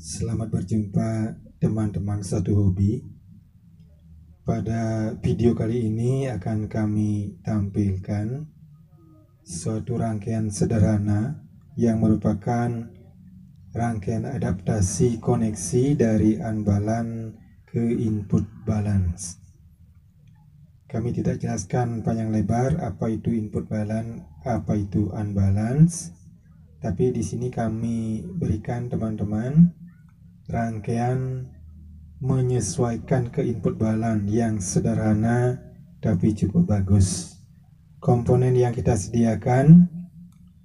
Selamat berjumpa teman-teman satu hobi. Pada video kali ini akan kami tampilkan suatu rangkaian sederhana yang merupakan rangkaian adaptasi koneksi dari unbalance ke input balance. Kami tidak jelaskan panjang lebar apa itu input balance, apa itu unbalance, tapi di sini kami berikan teman-teman rangkaian menyesuaikan ke input balance yang sederhana tapi cukup bagus. Komponen yang kita sediakan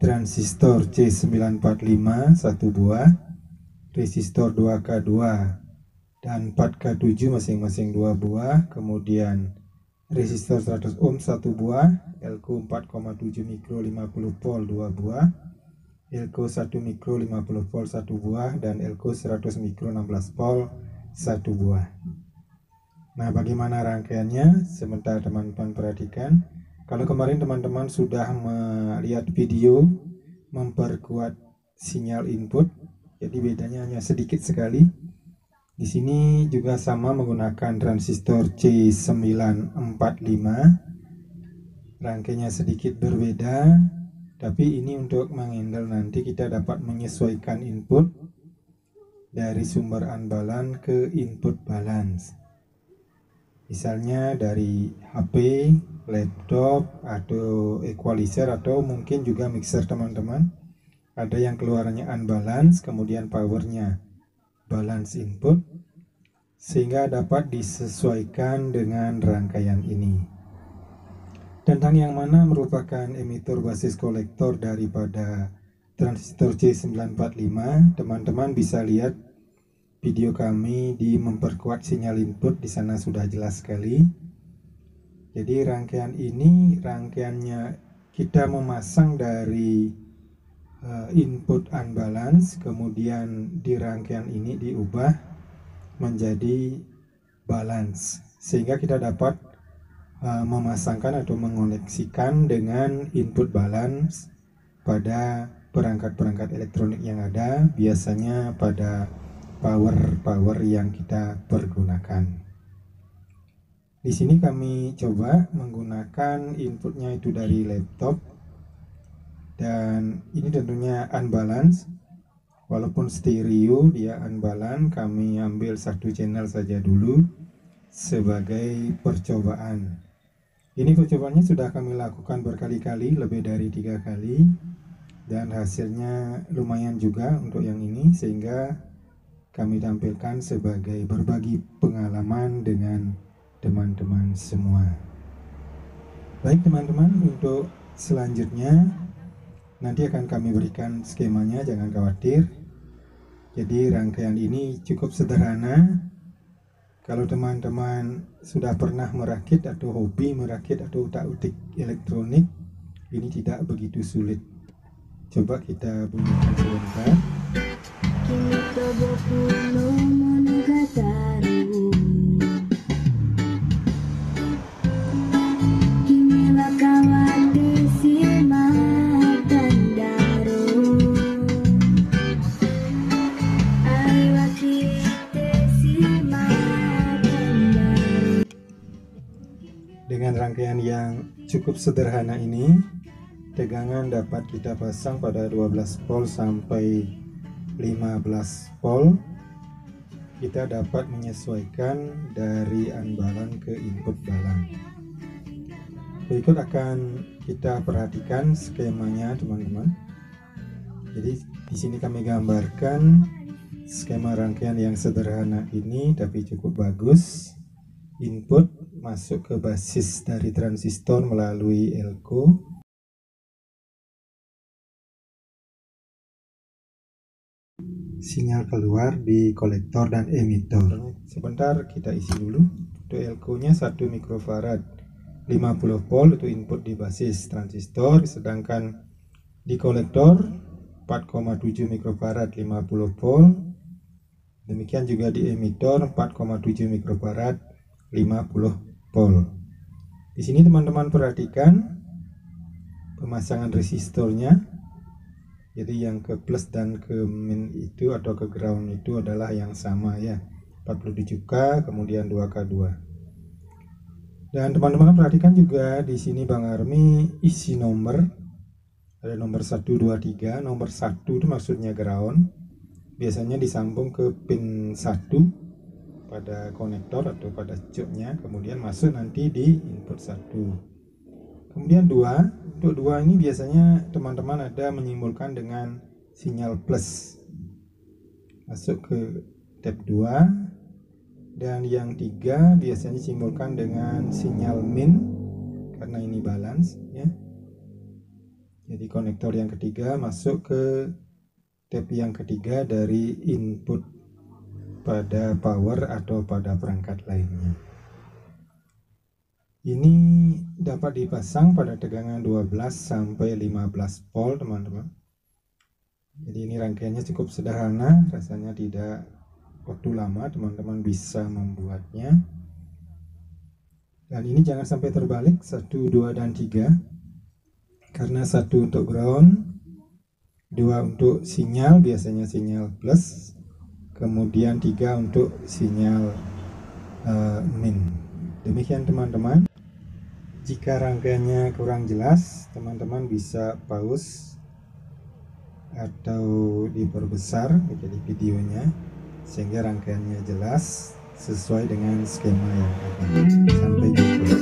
transistor C945 satu buah, resistor 2K2 dan 4K7 masing-masing 2 buah, kemudian resistor 100 ohm satu buah, Elco 4,7 mikro 50 volt 2 buah, Elco 1 mikro 50 volt 1 buah, dan Elco 100 mikro 16 volt 1 buah. Nah, bagaimana rangkaiannya? Sebentar teman-teman perhatikan. Kalau kemarin teman-teman sudah melihat video memperkuat sinyal input, jadi bedanya hanya sedikit sekali. Di sini juga sama menggunakan transistor C945. Rangkaiannya sedikit berbeda, tapi ini untuk menghandle nanti kita dapat menyesuaikan input dari sumber unbalance ke input balance. Misalnya dari HP, laptop, atau equalizer, atau mungkin juga mixer teman-teman. Ada yang keluarannya unbalance, kemudian powernya balance input, sehingga dapat disesuaikan dengan rangkaian ini. Tentang yang mana merupakan emitor basis kolektor daripada transistor C945, teman-teman bisa lihat video kami di memperkuat sinyal input, di sana sudah jelas sekali. Jadi rangkaian ini, rangkaiannya kita memasang dari input unbalance, kemudian di rangkaian ini diubah menjadi balance, sehingga kita dapat memasangkan atau mengoneksikan dengan input balance pada perangkat-perangkat elektronik yang ada, biasanya pada power yang kita pergunakan. Di sini kami coba menggunakan inputnya itu dari laptop, dan ini tentunya unbalance. Walaupun stereo dia unbalance, kami ambil satu channel saja dulu sebagai percobaan. Ini percobaannya sudah kami lakukan berkali-kali, lebih dari 3 kali, dan hasilnya lumayan juga untuk yang ini, sehingga kami tampilkan sebagai berbagi pengalaman dengan teman-teman semua. Baik teman-teman, untuk selanjutnya nanti akan kami berikan skemanya, jangan khawatir. Jadi rangkaian ini cukup sederhana. Kalau teman-teman sudah pernah merakit atau hobi merakit atau utak-utik elektronik, ini tidak begitu sulit. Coba kita bunyikan sebentar. Dengan rangkaian yang cukup sederhana ini, tegangan dapat kita pasang pada 12 volt sampai 15 volt. Kita dapat menyesuaikan dari unbalance ke input balance. Berikut akan kita perhatikan skemanya teman-teman. Jadi di sini kami gambarkan skema rangkaian yang sederhana ini tapi cukup bagus. Input masuk ke basis dari transistor melalui Elco. Sinyal keluar di kolektor dan emitor. Sebentar kita isi dulu. Untuk Elco-nya 1 mikrofarad 50 volt itu input di basis transistor, sedangkan di kolektor 4,7 mikrofarad 50 volt. Demikian juga di emitor 4,7 mikrofarad 50 volt. Di sini teman-teman perhatikan pemasangan resistornya. Jadi yang ke plus dan ke min itu atau ke ground itu adalah yang sama ya, 47K kemudian 2K2. Dan teman-teman perhatikan juga di sini Bang Armi isi nomor, ada nomor 1, 2, 3. Nomor 1 itu maksudnya ground, biasanya disambung ke pin 1 pada konektor atau pada joknya, kemudian masuk nanti di input 1. Kemudian 2, untuk 2 ini biasanya teman-teman ada menyimpulkan dengan sinyal plus, masuk ke tab 2. Dan yang 3 biasanya disimpulkan dengan sinyal min, karena ini balance ya. Jadi konektor yang ketiga masuk ke tab yang ketiga dari input pada power atau pada perangkat lainnya. Ini dapat dipasang pada tegangan 12 sampai 15 volt teman-teman. Jadi ini rangkaiannya cukup sederhana, rasanya tidak waktu lama, teman-teman bisa membuatnya. Dan ini jangan sampai terbalik 1, 2, dan 3, karena 1 untuk ground, 2 untuk sinyal, biasanya sinyal plus, kemudian 3 untuk sinyal min. Demikian teman-teman. Jika rangkaiannya kurang jelas, teman-teman bisa pause atau diperbesar menjadi videonya sehingga rangkaiannya jelas sesuai dengan skema yang ada. Sampai jumpa.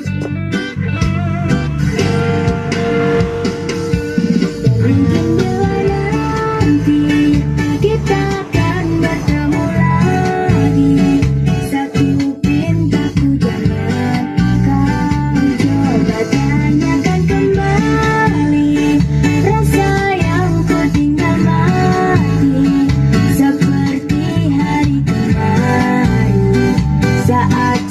Saat